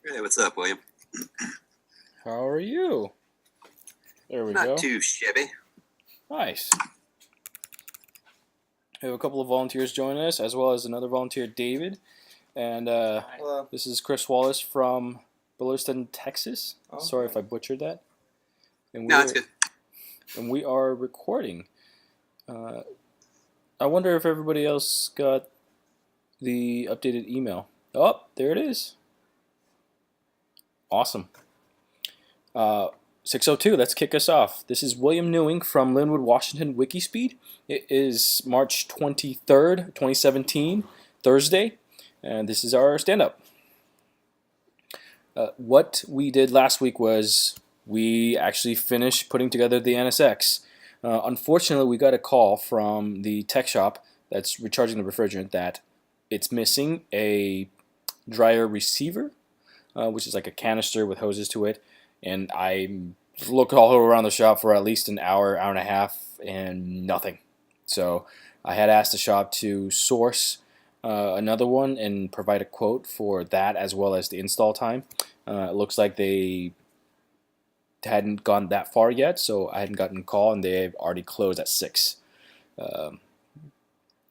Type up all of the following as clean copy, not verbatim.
Hey, what's up, William? How are you? There we go. Not too shabby. Nice. We have a couple of volunteers joining us, as well as another volunteer, David. And Hello. this is Chris Wallace from Bellerston, Texas. Oh, Sorry okay. if I butchered that. And No, it's good. And we are recording. I wonder if everybody else got the updated email. Oh, there it is. Awesome. 6:02, let's kick us off. This is William Newing from Linwood, Washington, WIKISPEED. It is March 23rd, 2017, Thursday, and this is our stand-up. What we did last week was we actually finished putting together the NSX. Unfortunately, we got a call from the tech shop that's recharging the refrigerant that it's missing a dryer receiver, which is like a canister with hoses to it. And I looked all around the shop for at least an hour, hour and a half, and nothing. So I had asked the shop to source another one and provide a quote for that as well as the install time. It looks like they hadn't gone that far yet, so I hadn't gotten a call, and they've already closed at 6.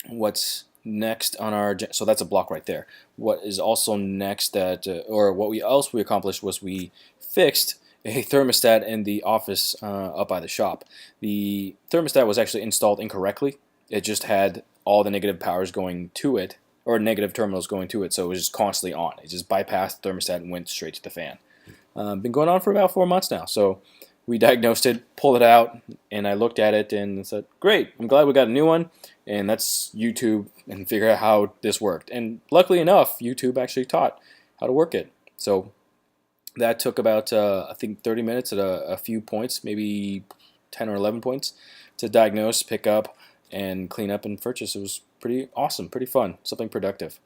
What's next on our so that's a block right there. What is also next that or what we accomplished was we fixed a thermostat in the office up by the shop. The thermostat was actually installed incorrectly. It just had all the negative powers going to it, or negative terminals going to it, so it was just constantly on. It just bypassed the thermostat and went straight to the fan. Been going on for about 4 months now, so we diagnosed it, pulled it out, and I looked at it and said, great, I'm glad we got a new one, and let's YouTube and figure out how this worked. And luckily enough, YouTube actually taught how to work it. So that took about, I think, 30 minutes at a few points, maybe 10 or 11 points, to diagnose, pick up, and clean up and purchase. It was pretty awesome, pretty fun, something productive.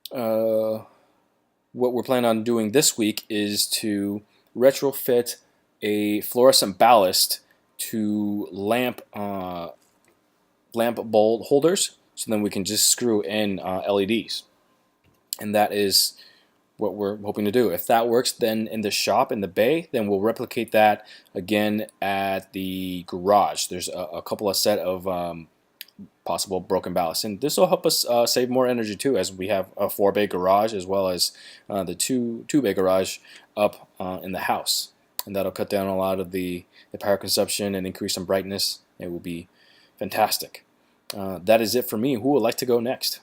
What we're planning on doing this week is to retrofit a fluorescent ballast to lamp bulb holders, so then we can just screw in LEDs. And that is what we're hoping to do. If that works, then in the shop, in the bay, then we'll replicate that again at the garage. There's a couple of set of possible broken ballast, and this will help us save more energy too, as we have a 4-bay garage as well as the two-bay garage up in the house, and that'll cut down a lot of the power consumption and increase some brightness. It will be fantastic. That is it for me. Who would like to go next?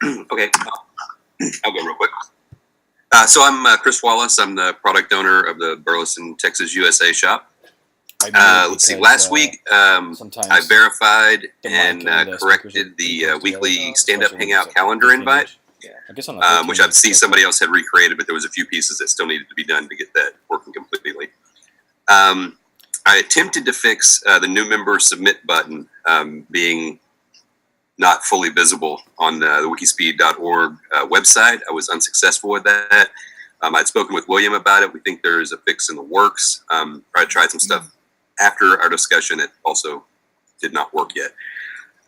Okay, I'll go real quick. So I'm Chris Wallace. I'm the product owner of the Burleson, Texas, USA shop. Let's see. Last week, I verified and corrected the weekly stand-up hangout calendar invite, which I see somebody else had recreated, but there was a few pieces that still needed to be done to get that working completely. I attempted to fix the new member submit button being not fully visible on the wikispeed.org website. I was unsuccessful with that. I'd spoken with William about it. We think there's a fix in the works. I tried some stuff after our discussion. It also did not work yet.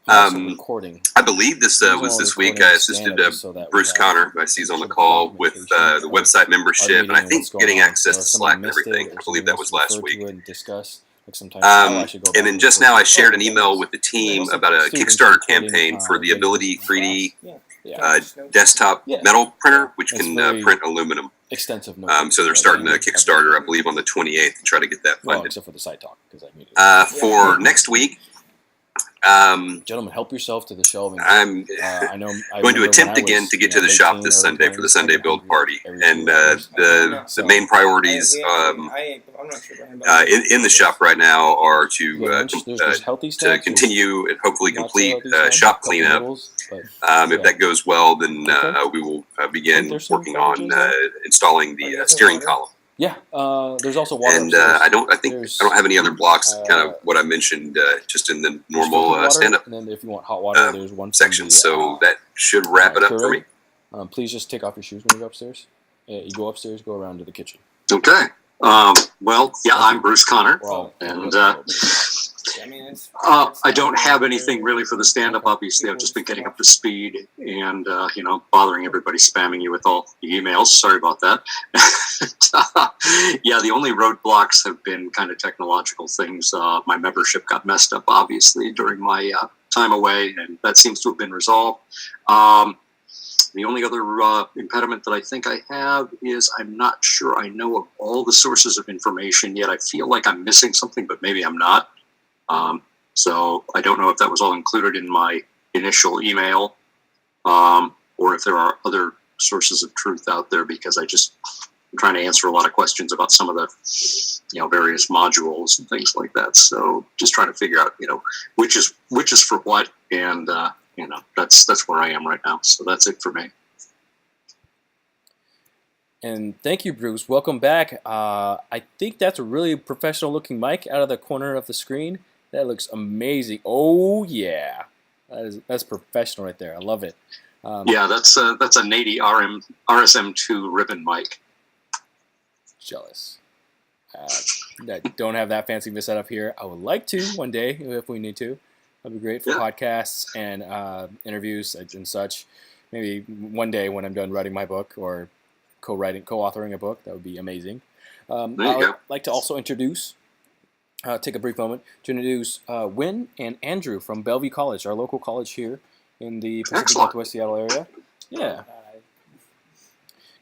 I believe this was this week. I assisted Bruce Connor, who I see is on the call, with the website membership, and I think getting access to Slack and everything. I believe that was last week. And then just now I shared an email with the team about a Kickstarter campaign for the Ability 3D desktop metal printer, which can print aluminum. So they're starting a Kickstarter, I believe, on the 28th to try to get that funded. Except for the side talk, because I muted it. For next week, gentlemen, help yourself to the shelving. I'm going to attempt again to get to the shop this Sunday for the Sunday build party, and the main priorities in the shop right now are to continue and hopefully complete shop cleanup. If that goes well, then we will begin working on installing the steering column. Yeah, there's also water. And I don't have any other blocks. Kind of what I mentioned, just in the normal stand-up. And then if you want hot water, there's one section. So that should wrap it up for me. Please just take off your shoes when you go upstairs. You go upstairs, go around to the kitchen. Okay. Well, yeah, I'm Bruce Connor, and I don't have anything really for the stand-up. Obviously, I've just been getting up to speed and, bothering everybody, spamming you with all the emails. Sorry about that. Yeah, the only roadblocks have been kind of technological things. My membership got messed up, obviously, during my time away, and that seems to have been resolved. The only other impediment that I think I have is I'm not sure I know of all the sources of information yet. I feel like I'm missing something, but maybe I'm not. So I don't know if that was all included in my initial email, or if there are other sources of truth out there, because I'm trying to answer a lot of questions about some of the, various modules and things like that. So just trying to figure out, which is for what, and that's where I am right now. So that's it for me. And thank you, Bruce. Welcome back. I think that's a really professional looking mic out of the corner of the screen. That looks amazing. Oh yeah, that's professional right there. I love it. Yeah, that's a Nady RSM2 ribbon mic. Jealous. I don't have that fancy of a setup here. I would like to one day if we need to. That'd be great for podcasts and interviews and such. Maybe one day when I'm done writing my book or co-authoring a book, that would be amazing. I'd like to also take a brief moment to introduce Wynn and Andrew from Bellevue College, our local college here in the Pacific Northwest Seattle area. Yeah.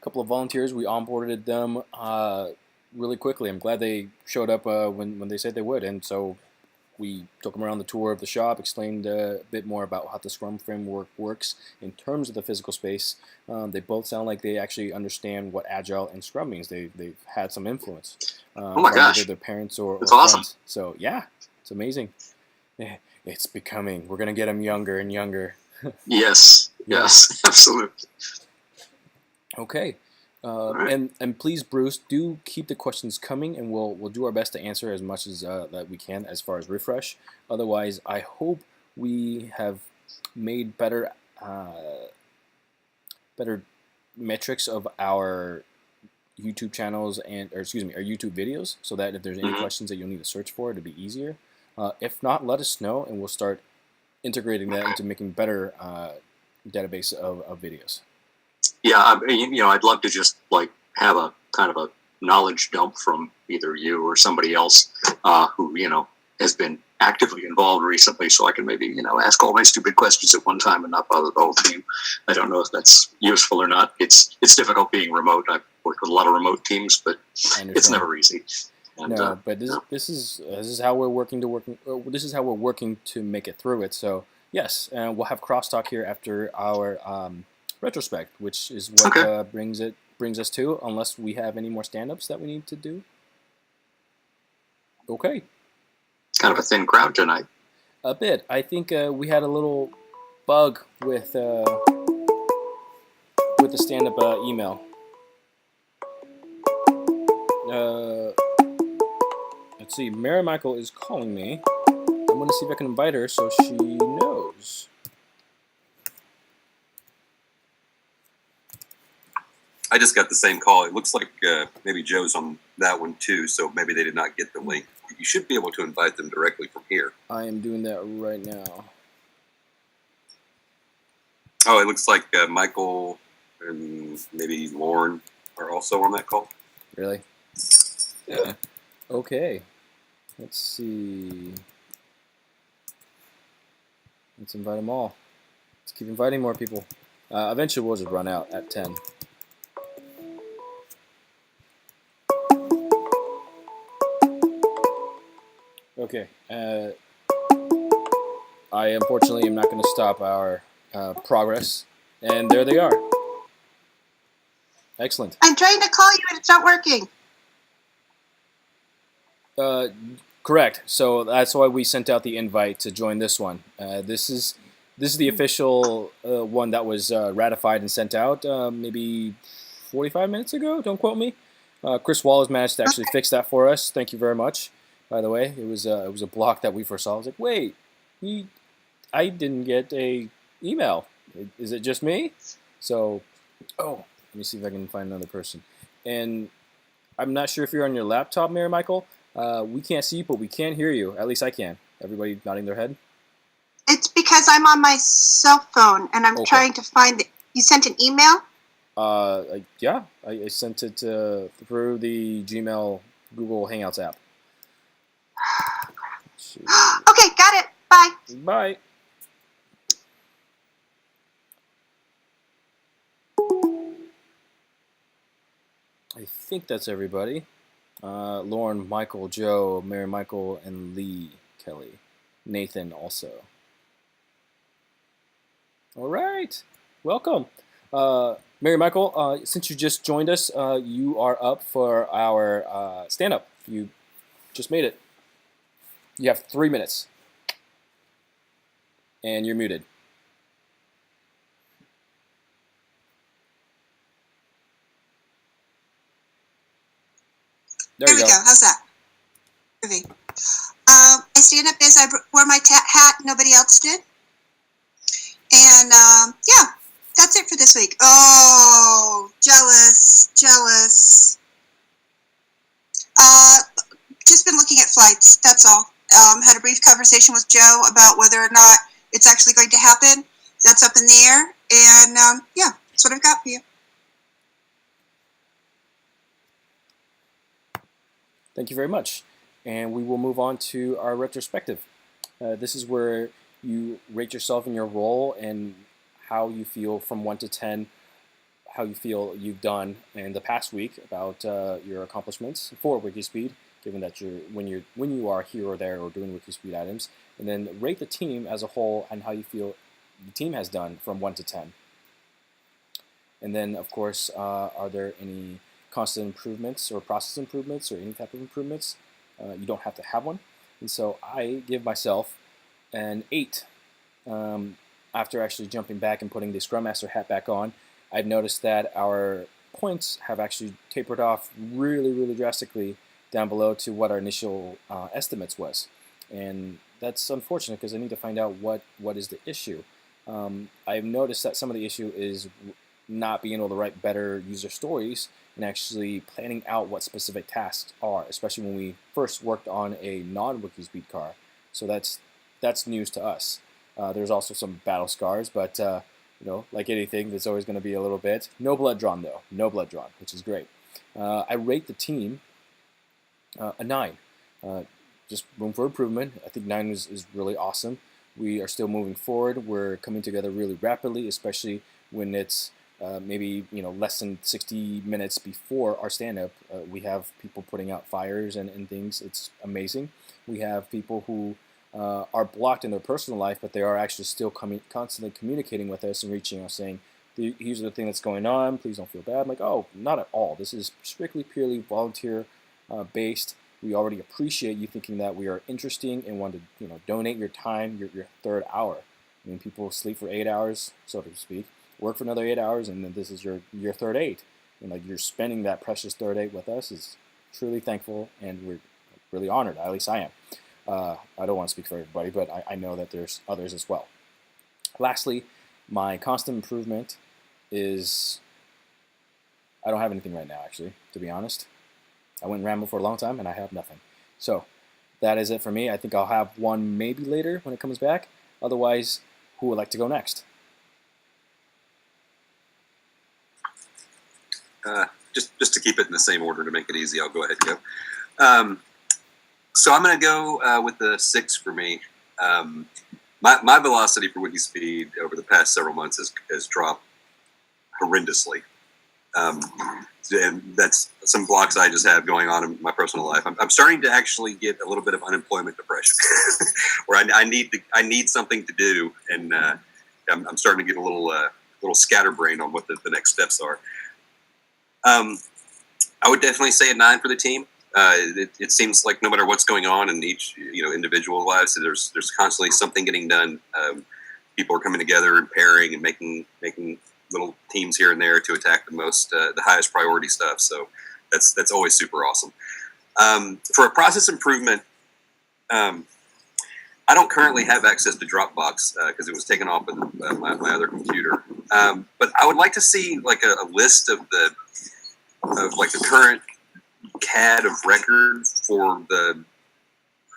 A couple of volunteers, we onboarded them really quickly. I'm glad they showed up when they said they would, and so we took them around the tour of the shop, explained a bit more about how the Scrum framework works in terms of the physical space. They both sound like they actually understand what Agile and Scrum means. They've had some influence. Oh my gosh. Either their parents or That's awesome. friends. So yeah, it's amazing. It's becoming. We're going to get them younger and younger. Yes, absolutely. Okay. Right. And please, Bruce, do keep the questions coming, and we'll do our best to answer as much as that we can as far as refresh. Otherwise, I hope we have made better metrics of our YouTube channels our YouTube videos, so that if there's any questions that you'll need to search for, it'll be easier. If not, let us know, and we'll start integrating that into making better database of videos. Yeah, I'd love to just have a kind of a knowledge dump from either you or somebody else who has been actively involved recently, so I can maybe ask all my stupid questions at one time and not bother the whole team. I don't know if that's useful or not. It's difficult being remote. I've worked with a lot of remote teams, but it's never easy. And, no, but this is how we're working this is how we're working to make it through it. So yes, we'll have crosstalk here after our retrospect, which is what brings us to, unless we have any more stand-ups that we need to do. Okay. It's kind of a thin crowd tonight. A bit. I think we had a little bug with the stand-up email. Let's see. Mary Michael is calling me. I'm going to see if I can invite her so she knows. I just got the same call. It looks like maybe Joe's on that one too, so maybe they did not get the link. You should be able to invite them directly from here. I am doing that right now. Oh, it looks like Michael and maybe Lauren are also on that call. Really? Yeah. Okay. Let's see. Let's invite them all. Let's keep inviting more people. Eventually we'll just run out at 10. Okay. I unfortunately am not going to stop our progress. And there they are. Excellent. I'm trying to call you and it's not working. Correct. So that's why we sent out the invite to join this one. This is the official one that was ratified and sent out maybe 45 minutes ago. Don't quote me. Chris Wallace managed to actually fix that for us. Thank you very much. By the way, it was a block that we foresaw. I was like, wait, I didn't get a email. Is it just me? So, let me see if I can find another person. And I'm not sure if you're on your laptop, Mary Michael. We can't see you, but we can hear you. At least I can. Everybody nodding their head? It's because I'm on my cell phone and I'm trying to find it. You sent an email? Yeah, I sent it through the Gmail Google Hangouts app. Okay, got it. Bye. Bye. I think that's everybody. Lauren, Michael, Joe, Mary Michael, and Lee Kelly. Nathan also. All right. Welcome. Mary Michael, since you just joined us, you are up for our stand-up. You just made it. You have 3 minutes. And you're muted. There we go. How's that? I stand up as I wore my hat. Nobody else did. And yeah, that's it for this week. Oh, jealous. Just been looking at flights. That's all. Had a brief conversation with Joe about whether or not it's actually going to happen. That's up in the air. And yeah, that's what I've got for you. Thank you very much. And we will move on to our retrospective. This is where you rate yourself in your role and how you feel from 1 to 10, how you feel you've done in the past week about your accomplishments for WIKISPEED, given that when you are here or there or doing WIKISPEED items, and then rate the team as a whole and how you feel the team has done from 1 to 10. And then, of course, are there any constant improvements or process improvements or any type of improvements? You don't have to have one. And so I give myself an 8. After actually jumping back and putting the Scrum Master hat back on, I've noticed that our points have actually tapered off really drastically down below to what our initial estimates was. And that's unfortunate because I need to find out what is the issue. I've noticed that some of the issue is not being able to write better user stories and actually planning out what specific tasks are, especially when we first worked on a non-WIKISPEED car. So that's news to us. There's also some battle scars, but like anything, there's always going to be a little bit. No blood drawn though, no blood drawn, which is great. I rate the team a 9. Just room for improvement. I think 9 is really awesome. We are still moving forward. We're coming together really rapidly, especially when it's maybe less than 60 minutes before our stand-up. We have people putting out fires and things. It's amazing. We have people who are blocked in their personal life, but they are actually still constantly communicating with us and reaching out saying, here's the thing that's going on, please don't feel bad. I'm like, oh, not at all. This is strictly, purely volunteer based. We already appreciate you thinking that we are interesting and want to donate your time, your third hour. I mean, people sleep for 8 hours, so to speak, work for another 8 hours, and then this is your third 8. And like you're spending that precious third 8 with us is truly thankful, and we're really honored. At least I am. I don't want to speak for everybody, but I know that there's others as well. Lastly, my constant improvement is I don't have anything right now, actually, to be honest. I went and rambled for a long time, and I have nothing. So that is it for me. I think I'll have one maybe later when it comes back. Otherwise, who would like to go next? Just to keep it in the same order to make it easy, I'll go ahead and go. So I'm going to go with the 6 for me. My velocity for WIKISPEED over the past several months has dropped horrendously. And that's some blocks I just have going on in my personal life. I'm starting to actually get a little bit of unemployment depression, where I need something to do, and I'm starting to get a little scatterbrained on what the next steps are. I would definitely say a 9 for the team. It seems like no matter what's going on in each individual lives, there's constantly something getting done. People are coming together and pairing and making little teams here and there to attack the highest priority stuff. So that's always super awesome. For a process improvement, I don't currently have access to Dropbox because it was taken off of my other computer. But I would like to see like a list of the current CAD of record for the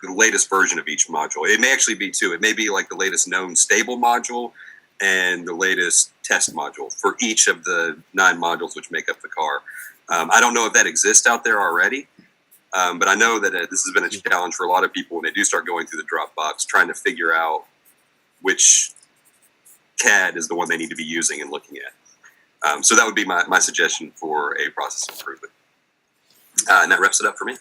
the latest version of each module. It may actually be two. It may be like the latest known stable module and the latest test module for each of the 9 modules which make up the car. I don't know if that exists out there already, but I know that this has been a challenge for a lot of people when they do start going through the Dropbox, trying to figure out which CAD is the one they need to be using and looking at. So that would be my suggestion for a process improvement. And that wraps it up for me.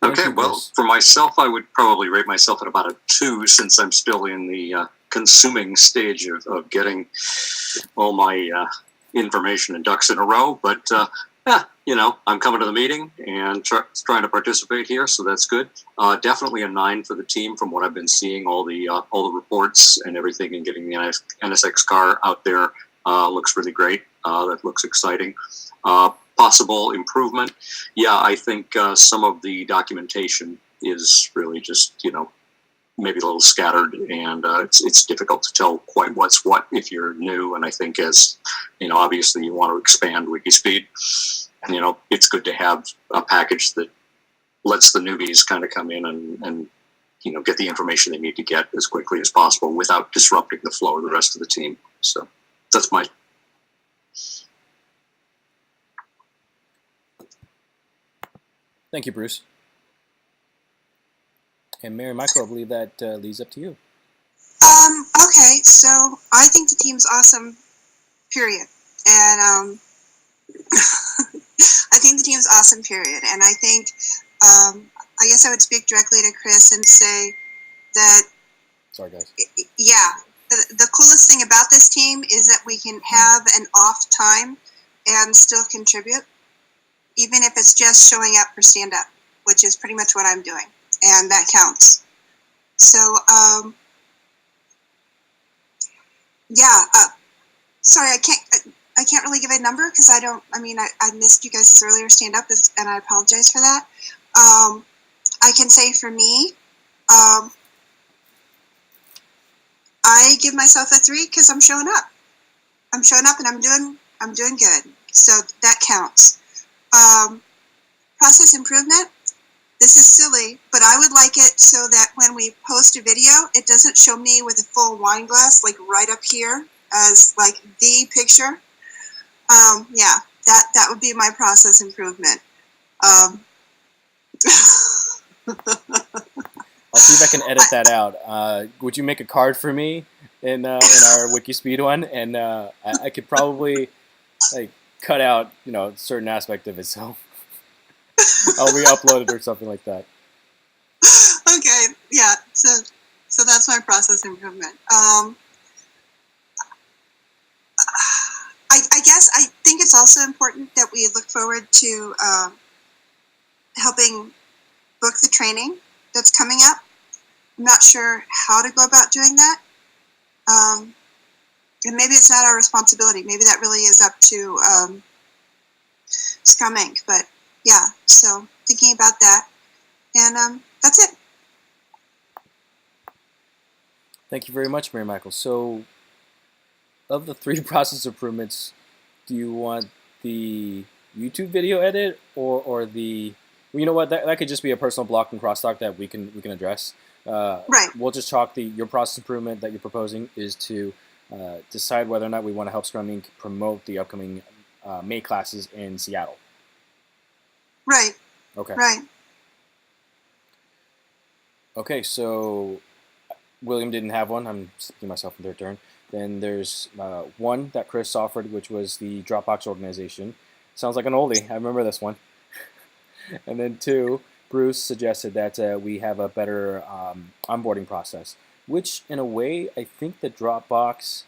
Okay, well, for myself, I would probably rate myself at about a 2, since I'm still in the consuming stage of getting all my information and ducks in a row. But yeah, you know, I'm coming to the meeting and trying to participate here, so that's good. Definitely a 9 for the team from what I've been seeing. All the reports and everything, and getting the NSX car out there looks really great. That looks exciting. Possible improvement, yeah, I think some of the documentation is really just, you know, maybe a little scattered, and it's difficult to tell quite what's what if you're new. And I think, as you know, obviously you want to expand WIKISPEED, you know, it's good to have a package that lets the newbies kind of come in and you know, get the information they need to get as quickly as possible without disrupting the flow of the rest of the team. So that's my. Thank you, Bruce. And Mary Michael, I believe that leads up to you. Okay, so I think the team's awesome, period. And I think the team's awesome, period. And I think, I guess I would speak directly to Chris and say that, sorry guys, yeah, the coolest thing about this team is that we can have an off time and still contribute, even if it's just showing up for stand-up, which is pretty much what I'm doing, and that counts. So, yeah, sorry, I can't really give a number because I missed you guys' earlier stand-up, and I apologize for that. I can say for me, I give myself a 3 because I'm showing up. I'm showing up and I'm doing good. So that counts. Process improvement. This is silly, but I would like it so that when we post a video, it doesn't show me with a full wine glass, like right up here as like the picture. Yeah, that would be my process improvement. I'll see if I can edit that out. Would you make a card for me in our WIKISPEED one, and I could probably like cut out, you know, a certain aspect of it, so I'll re-upload it or something like that. Okay, yeah. So that's my process improvement. I guess I think it's also important that we look forward to helping book the training that's coming up. I'm not sure how to go about doing that. And maybe it's not our responsibility. Maybe that really is up to Scrum Inc. But yeah, so thinking about that. And that's it. Thank you very much, Mary Michael. So, of the 3 process improvements, do you want the YouTube video edit or the? Well, you know what? That could just be a personal block and crosstalk that we can address. Right. We'll just chalk your process improvement that you're proposing is to decide whether or not we want to help Scrum Inc. promote the upcoming May classes in Seattle. Right. Okay. Right. Okay, so William didn't have one. I'm speaking myself in third turn. Then there's one that Chris offered, which was the Dropbox organization. Sounds like an oldie. I remember this one. And then 2, Bruce suggested that we have a better onboarding process, which in a way I think that Dropbox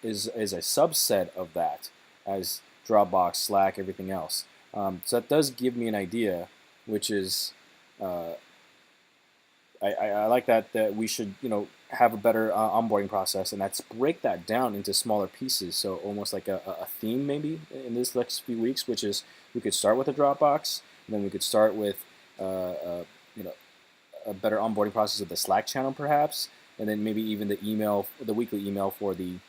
is a subset of that, as Dropbox, Slack, everything else. So that does give me an idea, which is I like that we should, you know, have a better onboarding process, and that's break that down into smaller pieces. So almost like a theme maybe in this next few weeks, which is we could start with a Dropbox, and then we could start with you know, a better onboarding process of the Slack channel perhaps, and then maybe even the email, the weekly email for the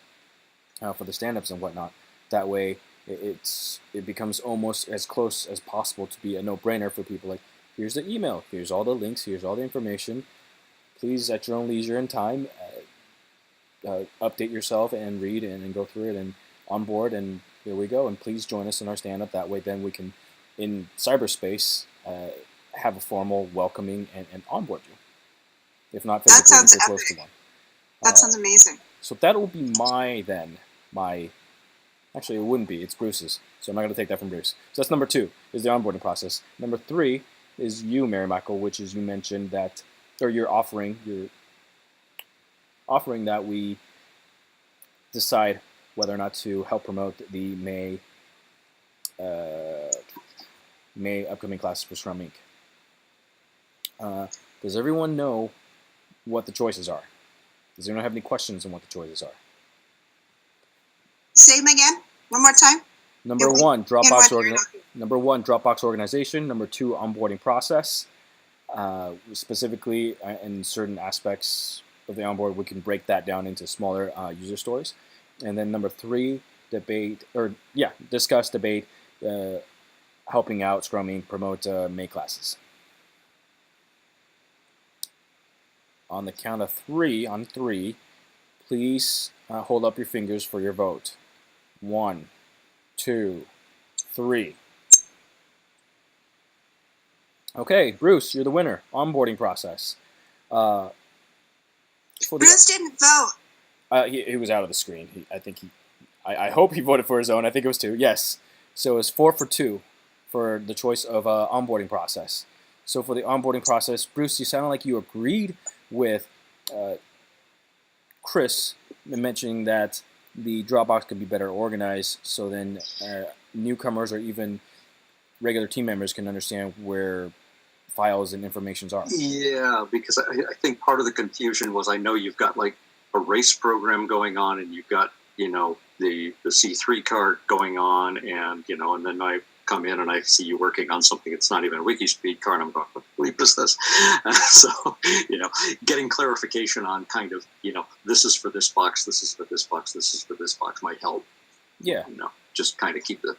stand-ups and whatnot. That way it becomes almost as close as possible to be a no-brainer for people. Like, here's the email, here's all the links, here's all the information. Please, at your own leisure and time, update yourself and read and go through it and onboard, and here we go. And please join us in our stand-up. That way, then we can, in cyberspace, have a formal welcoming and onboard you. If not physically, That sounds we're close to epic. one. That sounds amazing. So that will be my. Actually, it wouldn't be. It's Bruce's. So I'm not going to take that from Bruce. So that's number 2, is the onboarding process. Number 3 is you, Mary Michael, which is you mentioned that, or you're offering that we decide whether or not to help promote the May upcoming classes for Scrum Inc. Does everyone know what the choices are? Does anyone have any questions on what the choices are? Say them again, one more time. Number one, Dropbox organization. Number 2, onboarding process. Specifically, in certain aspects of the onboard, we can break that down into smaller user stories. And then number 3, discuss, debate, helping out Scrum Inc. promote May classes. On the count of 3, please hold up your fingers for your vote. 1, 2, 3. Okay, Bruce, you're the winner. Onboarding process. Bruce didn't vote. He was out of the screen. I hope he voted for his own. I think it was 2. Yes. So it's 4 for 2 for the choice of onboarding process. So for the onboarding process, Bruce, you sounded like you agreed with Chris in mentioning that the Dropbox could be better organized, so then newcomers or even regular team members can understand where files and informations are. Yeah, because I think part of the confusion was, I know you've got like a race program going on, and you've got, the C3 card going on, and, and then I come in and I see you working on something that's not even a WIKISPEED card. I'm going, what bleep is this? So, getting clarification on kind of, this is for this box, this is for this box, this is for this box might help. Yeah. Just kind of keep the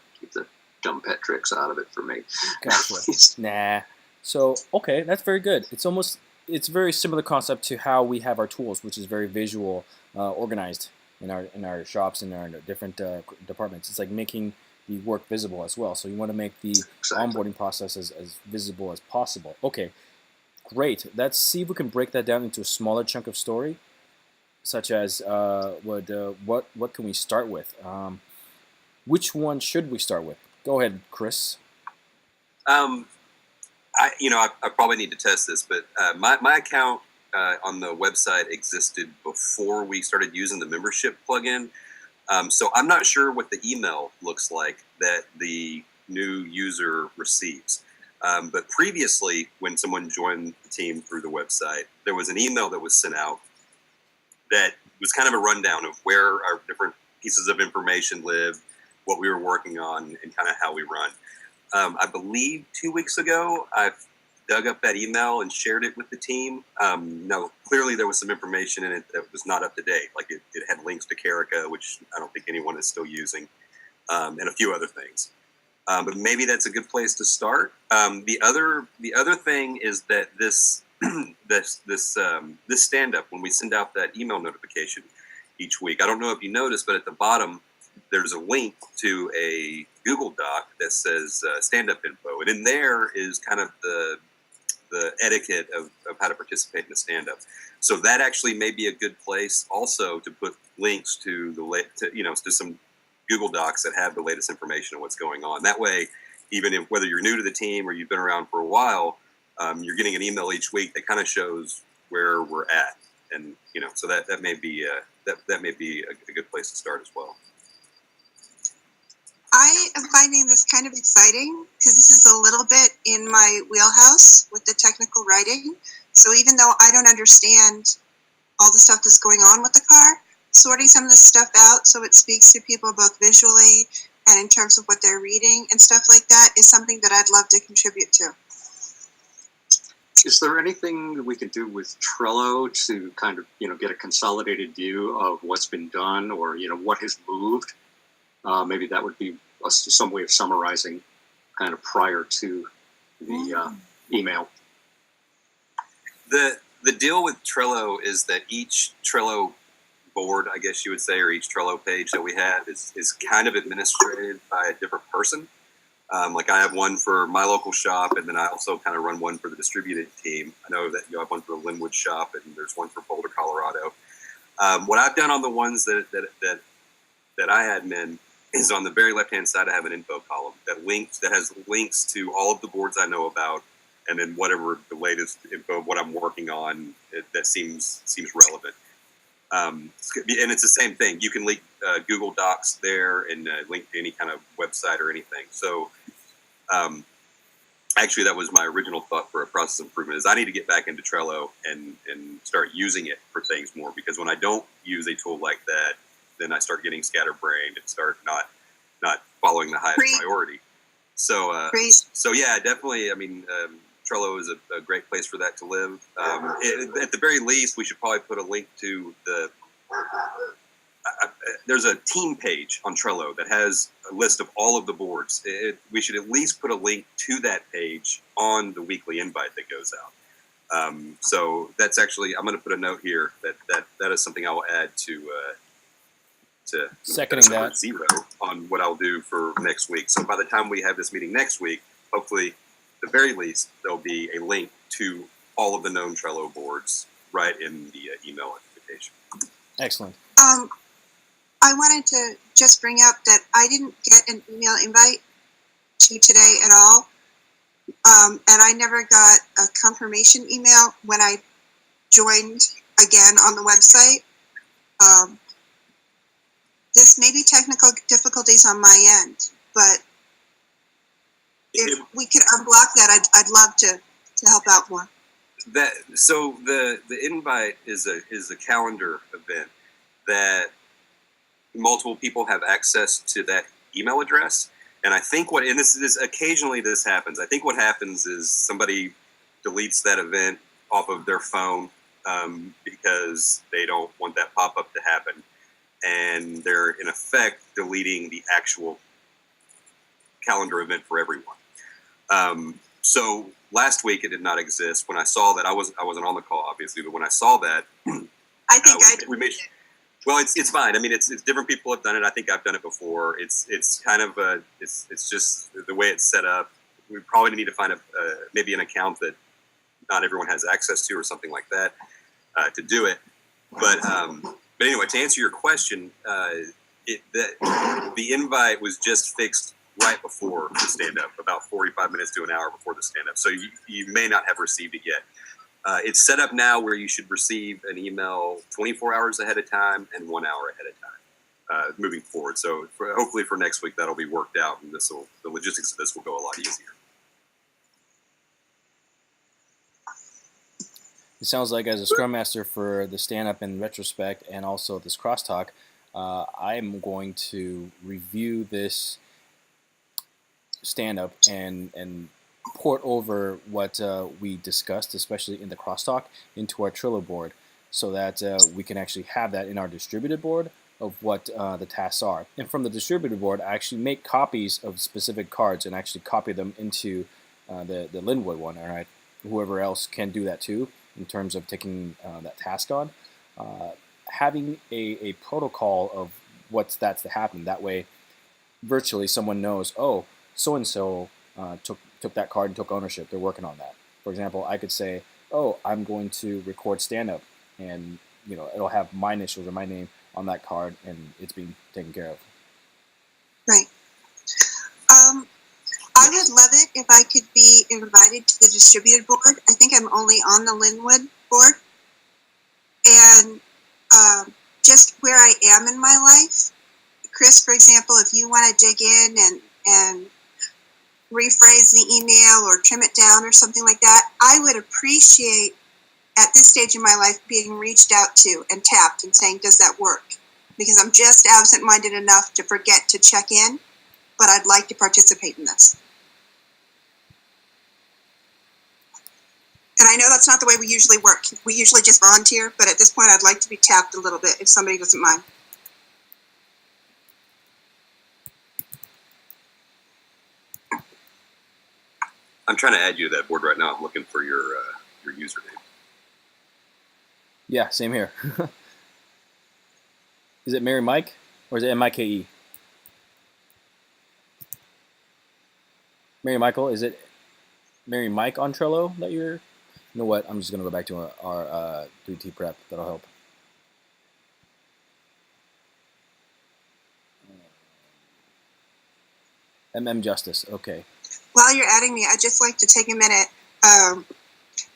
dumb pet tricks out of it for me. Gotcha. Nah. So, okay, that's very good. It's a very similar concept to how we have our tools, which is very visual, organized in our shops and our different departments. It's like making the work visible as well. So you want to make the onboarding process as visible as possible. Okay, great. Let's see if we can break that down into a smaller chunk of story, such as what can we start with? Which one should we start with? Go ahead, Chris. I probably need to test this, but my account on the website existed before we started using the membership plugin. So I'm not sure what the email looks like that the new user receives. But previously, when someone joined the team through the website, there was an email that was sent out that was kind of a rundown of where our different pieces of information live, what we were working on, and kind of how we run. I believe 2 weeks ago, I've dug up that email and shared it with the team. Now, clearly there was some information in it that was not up to date. Like it had links to Carica, which I don't think anyone is still using, and a few other things. But maybe that's a good place to start. The other thing is that this stand-up, when we send out that email notification each week, I don't know if you noticed, but at the bottom there's a link to a Google Doc that says stand-up info, and in there is kind of the etiquette of how to participate in the stand-up. So that actually may be a good place also to put links to to some Google Docs that have the latest information on what's going on. That way, even if whether you're new to the team or you've been around for a while, you're getting an email each week that kind of shows where we're at, and so that may be a good place to start as well. I am finding this kind of exciting because this is a little bit in my wheelhouse with the technical writing. So even though I don't understand all the stuff that's going on with the car, sorting some of the stuff out so it speaks to people both visually and in terms of what they're reading and stuff like that is something that I'd love to contribute to. Is there anything that we could do with Trello to kind of, get a consolidated view of what's been done or, what has moved? Maybe that would be some way of summarizing kind of prior to the email. The deal with Trello is that each Trello board, I guess you would say, or each Trello page that we have is kind of administered by a different person. Like I have one for my local shop, and then I also kind of run one for the distributed team. I know that you have one for the Linwood shop, and there's one for Boulder, Colorado. What I've done on the ones that I admin is on the very left-hand side, I have an info column that has links to all of the boards I know about, and then whatever the latest info of what I'm working on that seems relevant. And it's the same thing. You can link Google Docs there and link to any kind of website or anything. So actually, that was my original thought for a process improvement is I need to get back into Trello and start using it for things more, because when I don't use a tool like that, then I start getting scatterbrained and start not following the highest priority. So yeah, definitely. I mean, Trello is a great place for that to live. At the very least, we should probably put a link to there's a team page on Trello that has a list of all of the boards. We should at least put a link to that page on the weekly invite that goes out. So that's actually, I'm going to put a note here that is something I will add to seconding that 0 on what I'll do for next week. So by the time we have this meeting next week, hopefully, at the very least, there'll be a link to all of the known Trello boards right in the email notification. Excellent. I wanted to just bring up that I didn't get an email invite to today at all. And I never got a confirmation email when I joined again on the website. This may be technical difficulties on my end, but if we could unblock that, I'd love to help out more. So the invite is a calendar event that multiple people have access to that email address. And I think occasionally this happens. I think what happens is somebody deletes that event off of their phone because they don't want that pop-up to happen. And they're in effect deleting the actual calendar event for everyone. So last week it did not exist. When I saw that, I wasn't on the call obviously, but when I saw that, I think we made. Well, it's fine. I mean, it's different people have done it. I think I've done it before. It's kind of it's just the way it's set up. We probably need to find maybe an account that not everyone has access to or something like that to do it. But anyway, to answer your question, the invite was just fixed right before the stand-up, about 45 minutes to an hour before the stand-up. So you may not have received it yet. It's set up now where you should receive an email 24 hours ahead of time and 1 hour ahead of time moving forward. So hopefully for next week, that'll be worked out, and the logistics of this will go a lot easier. It sounds like as a Scrum Master for the stand-up in retrospect and also this crosstalk, I'm going to review this stand-up and port over what we discussed, especially in the crosstalk, into our Trello board so that we can actually have that in our distributed board of what the tasks are. And from the distributed board, I actually make copies of specific cards and actually copy them into the Linwood one. All right, whoever else can do that too in terms of taking that task on. Having a protocol of what's that's to happen. That way, virtually someone knows, oh, so-and-so took that card and took ownership. They're working on that. For example, I could say, oh, I'm going to record stand-up, and it'll have my initials or my name on that card, and it's being taken care of. Right. I would love it if I could be invited to the distributed board. I think I'm only on the Linwood board. And just where I am in my life, Chris, for example, if you want to dig in and rephrase the email or trim it down or something like that, I would appreciate at this stage in my life being reached out to and tapped and saying, does that work? Because I'm just absent-minded enough to forget to check in, but I'd like to participate in this. And I know that's not the way we usually work. We usually just volunteer, but at this point I'd like to be tapped a little bit if somebody doesn't mind. I'm trying to add you to that board right now. I'm looking for your username. Yeah, same here. Is it Mary Mike or is it MIKE? Mary Michael, is it Mary Mike on Trello that you're? You know what? I'm just gonna go back to our 3T prep. That'll help. Justice. Okay. While you're adding me, I'd just like to take a minute.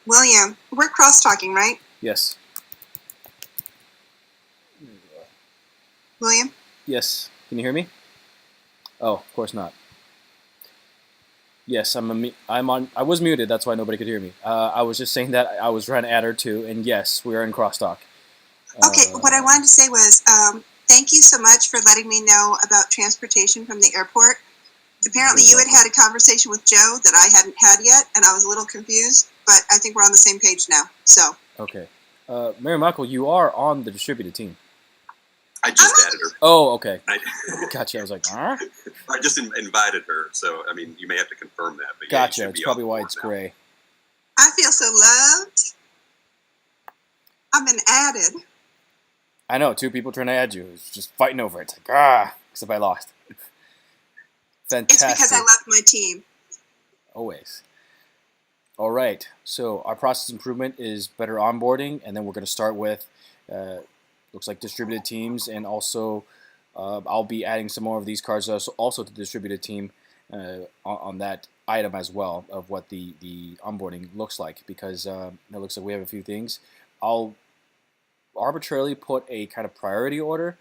William, we're cross-talking, right? Yes. William? Yes. Can you hear me? Oh, of course not. Yes, I'm on. I was muted. That's why nobody could hear me. I was just saying that I was trying to add her too, and yes, we are in crosstalk. Okay. What I wanted to say was, thank you so much for letting me know about transportation from the airport. Apparently, you had a conversation with Joe that I hadn't had yet, and I was a little confused. But I think we're on the same page now. So. Okay. Mary Michael, you are on the distributed team. I just added her. Oh, okay. Gotcha. I was like, huh? I just invited her, so I mean, you may have to confirm that. But gotcha. Yeah, it's probably why it's gray. I feel so loved. I've been added. I know. 2 people trying to add you. It's just fighting over it. It's like, except I lost. Fantastic. It's because I love my team. Always. All right. So our process improvement is better onboarding, and then we're going to start with looks like distributed teams, and also I'll be adding some more of these cards also to the distributed team on that item as well of what the onboarding looks like, because it looks like we have a few things. I'll arbitrarily put a kind of priority order.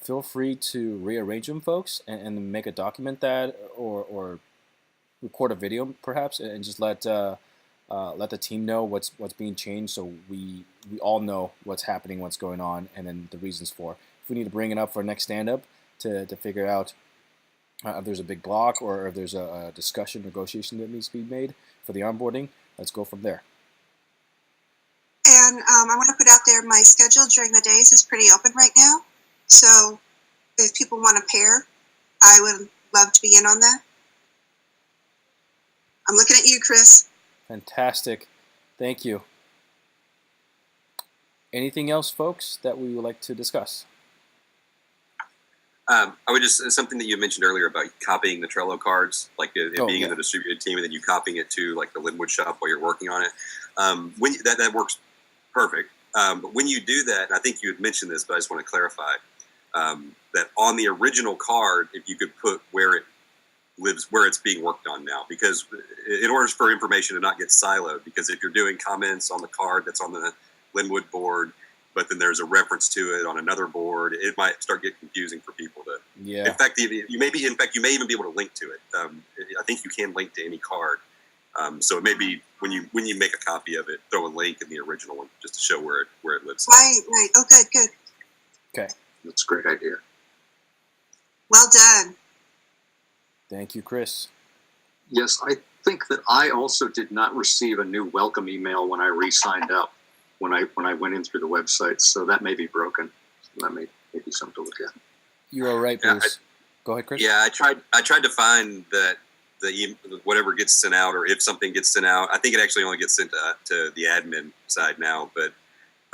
Feel free to rearrange them, folks, and make a document that, or record a video perhaps, and just let the team know what's being changed, so we all know what's happening, what's going on, and then the reasons for. If we need to bring it up for next stand-up to figure out if there's a big block or if there's a discussion, negotiation that needs to be made for the onboarding, let's go from there. And I want to put out there my schedule during the days is pretty open right now. So if people want to pair, I would love to be in on that. I'm looking at you, Chris. Fantastic. Thank you. Anything else, folks, that we would like to discuss? I would just, something that you mentioned earlier about copying the Trello cards, like it being in the distributed team, and then you copying it to like the Linwood shop while you're working on it. That works perfect. But when you do that, and I think you had mentioned this, but I just want to clarify that on the original card, if you could put where it lives, where it's being worked on now, because in order for information to not get siloed, because if you're doing comments on the card that's on the Linwood board, but then there's a reference to it on another board, it might start getting confusing for people to. Yeah. In fact, you may even be able to link to it. I think you can link to any card. So it may be when you make a copy of it, throw a link in the original one just to show where it lives. Right. Oh, good. Okay. That's a great idea. Well done. Thank you, Chris. Yes, I think that I also did not receive a new welcome email when I re-signed up when I went in through the website, so that may be broken. That may be something to look at. You're all right, Bruce. Go ahead, Chris. Yeah, I tried to find that whatever gets sent out, or if something gets sent out, I think it actually only gets sent to the admin side now. But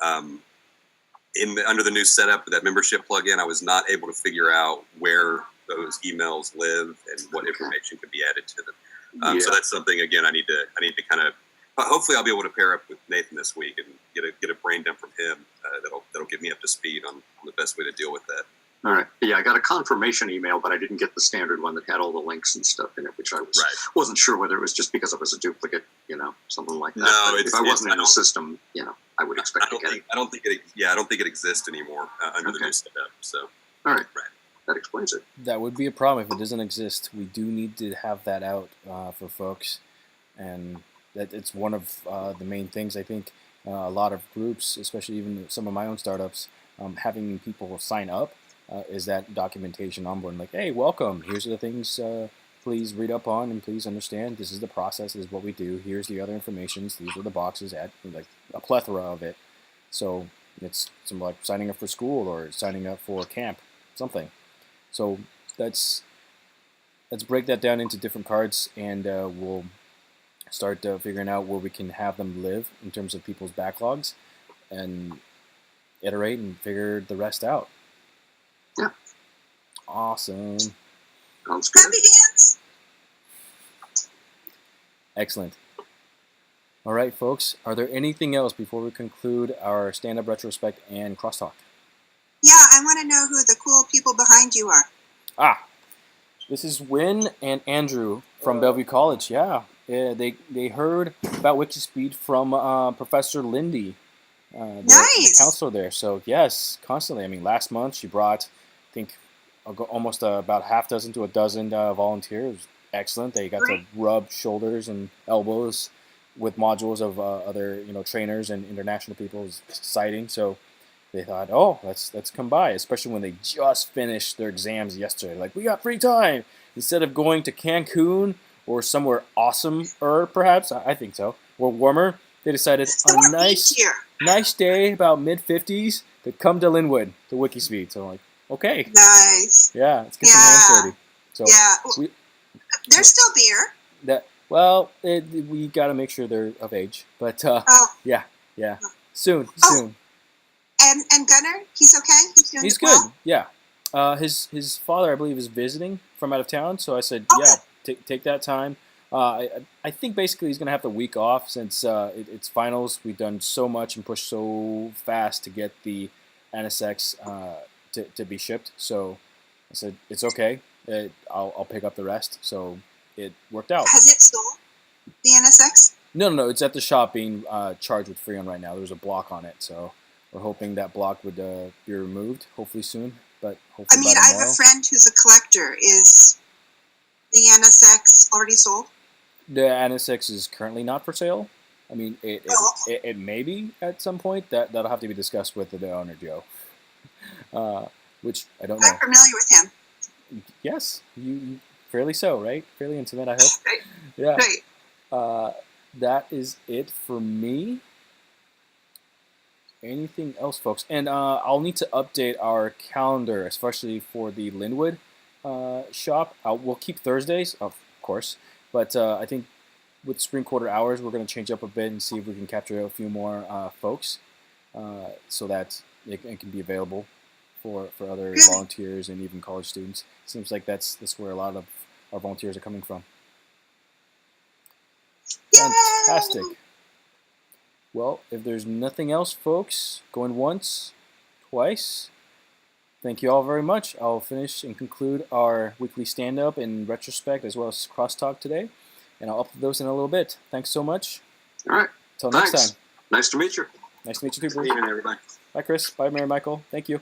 under the new setup with that membership plugin, I was not able to figure out where those emails live and what information could be added to them. So that's something, again, I need to kind of. Hopefully, I'll be able to pair up with Nathan this week and get a brain dump from him that'll get me up to speed on the best way to deal with that. All right. Yeah, I got a confirmation email, but I didn't get the standard one that had all the links and stuff in it, which I wasn't sure whether it was just because it was a duplicate, something like that. No, if I wasn't in the system, I would expect to get it. I don't think it exists anymore under the new setup. So, all right. That explains it. That would be a problem if it doesn't exist. We do need to have that out for folks, and that it's one of the main things. I think a lot of groups, especially even some of my own startups, having people sign up is that documentation onboarding. Like, hey, welcome. Here's the things. Please read up on and please understand. This is the process. This is what we do. Here's the other information. These are the boxes. Add like a plethora of it. So it's some like signing up for school or signing up for camp, something. So let's break that down into different cards, and we'll start figuring out where we can have them live in terms of people's backlogs, and iterate and figure the rest out. Yeah. Awesome. Sounds good. Happy dance. Excellent. All right, folks. Are there anything else before we conclude our stand-up retrospect and crosstalk? Yeah, I want to know who the cool people behind you are. Ah, this is Wynn and Andrew from Bellevue College. Yeah, they heard about WIKISPEED from Professor Lindy, the Nice. counselor there. So yes, constantly. I mean, last month she brought, I think, almost about half dozen to a dozen volunteers. Excellent. They got to rub shoulders and elbows with modules of other trainers and international people. It was exciting. So they thought, oh, let's come by, especially when they just finished their exams yesterday. Like, we got free time. Instead of going to Cancun or somewhere awesome-er, perhaps, I think so, or warmer, they decided on a nice day, about mid-50s, to come to Linwood, to WIKISPEED. So I'm like, okay. Nice. Yeah, let's get some hands dirty. So Yeah. There's still beer. Well, we got to make sure they're of age. But yeah. Soon. And Gunnar, he's okay? He's doing He's good. well? Yeah. His father, I believe, is visiting from out of town. So I said, yeah, take that time. I think basically he's going to have the week off since it's finals. We've done so much and pushed so fast to get the NSX to be shipped. So I said, it's okay. I'll pick up the rest. So it worked out. Has it sold, the NSX? No. It's at the shop being charged with Freon right now. There's a block on it. So we're hoping that block would be removed, hopefully soon. But hopefully by tomorrow. I have a friend who's a collector. Is the NSX already sold? The NSX is currently not for sale. I mean, it may be at some point. That'll have to be discussed with the owner, Joe. Which I don't know. I'm familiar with him. Yes, you fairly so, right? Fairly intimate, I hope. Right. Yeah. Right. That is it for me. Anything else, folks? And I'll need to update our calendar, especially for the Linwood shop. We'll keep Thursdays, of course, but I think with spring quarter hours, we're going to change up a bit and see if we can capture a few more folks so that it can be available for other volunteers and even college students. Seems like that's where a lot of our volunteers are coming from. Yay! Fantastic. Well, if there's nothing else, folks, going once, twice, thank you all very much. I'll finish and conclude our weekly stand-up and retrospect as well as crosstalk today, and I'll upload those in a little bit. Thanks so much. All right. Till next time. Nice to meet you. Nice to meet you too, Bruce. Good evening, everybody. Bye, Chris. Bye, Mary Michael. Thank you.